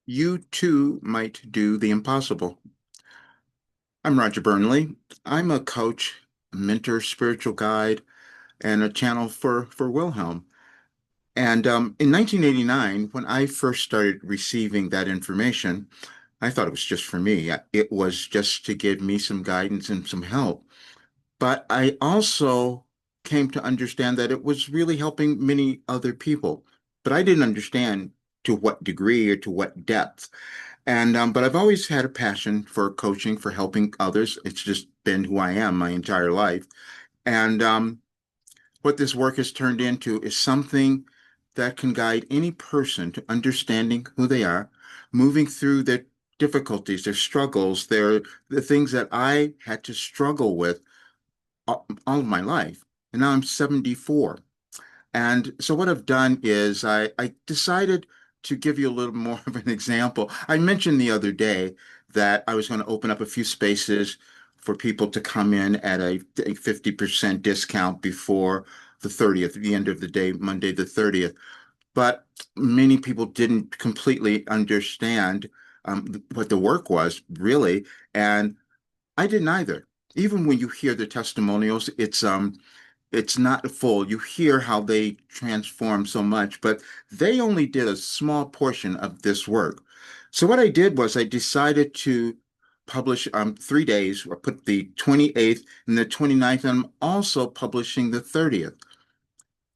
You too might do the impossible. I'm Roger Burnley. I'm a coach, a mentor, spiritual guide, and a channel for Wilhelm. And in 1989, when I first started receiving that information, I thought it was just for me. It was just to give me some guidance and some help. But I also came to understand that it was really helping many other people. But I didn't understand to what degree or to what depth. And but I've always had a passion for coaching, for helping others. It's just been who I am my entire life. And what this work has turned into is something that can guide any person to understanding who they are, moving through their difficulties, their struggles, the things that I had to struggle with all of my life. And now I'm 74. And so what I've done is I decided to give you a little more of an example. I mentioned the other day that I was going to open up a few spaces for people to come in at a 50% discount before the 30th, the end of the day, Monday the 30th. But many people didn't completely understand what the work was really, and I didn't either. Even when you hear the testimonials, it's not full. You hear how they transform so much, but they only did a small portion of this work. So what I did was I decided to publish 3 days. I put the 28th and the 29th, and I'm also publishing the 30th.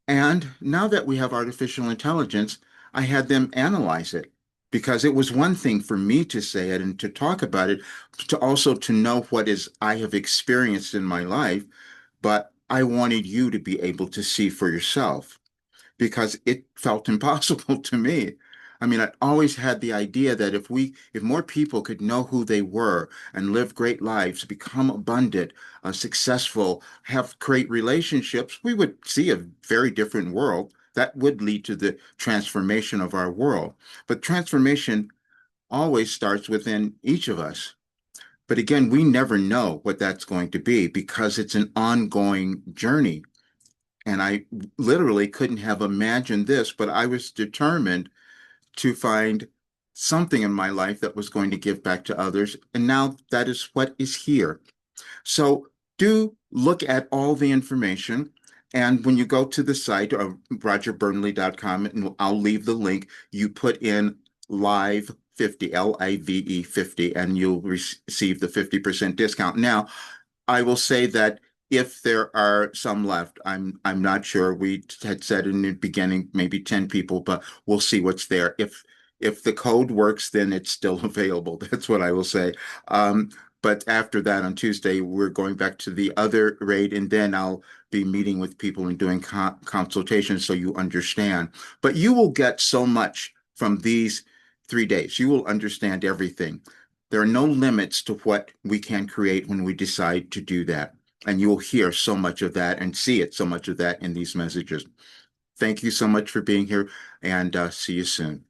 And now that we have artificial intelligence, I had them analyze it because it was one thing for me to say it and to talk about it, to also to know what is I have experienced in my life, but I wanted you to be able to see for yourself because it felt impossible to me. I mean, I always had the idea that if more people could know who they were and live great lives, become abundant, successful, have great relationships, we would see a very different world. That would lead to the transformation of our world. But transformation always starts within each of us. But again, we never know what that's going to be because it's an ongoing journey. And I literally couldn't have imagined this, but I was determined to find something in my life that was going to give back to others. And now that is what is here. So do look at all the information. And when you go to the site, rogerburnley.com, and I'll leave the link, you put in live 50, LIVE 50, and you'll receive the 50% discount. Now, I will say that if there are some left, I'm not sure. We had said in the beginning maybe 10 people, but we'll see what's there. If the code works, then it's still available. That's what I will say. But after that, on Tuesday, we're going back to the other rate, and then I'll be meeting with people and doing consultations so you understand. But you will get so much from these 3 days. You will understand everything. There are no limits to what we can create when we decide to do that. And you will hear so much of that and see it, so much of that in these messages. Thank you so much for being here, and see you soon.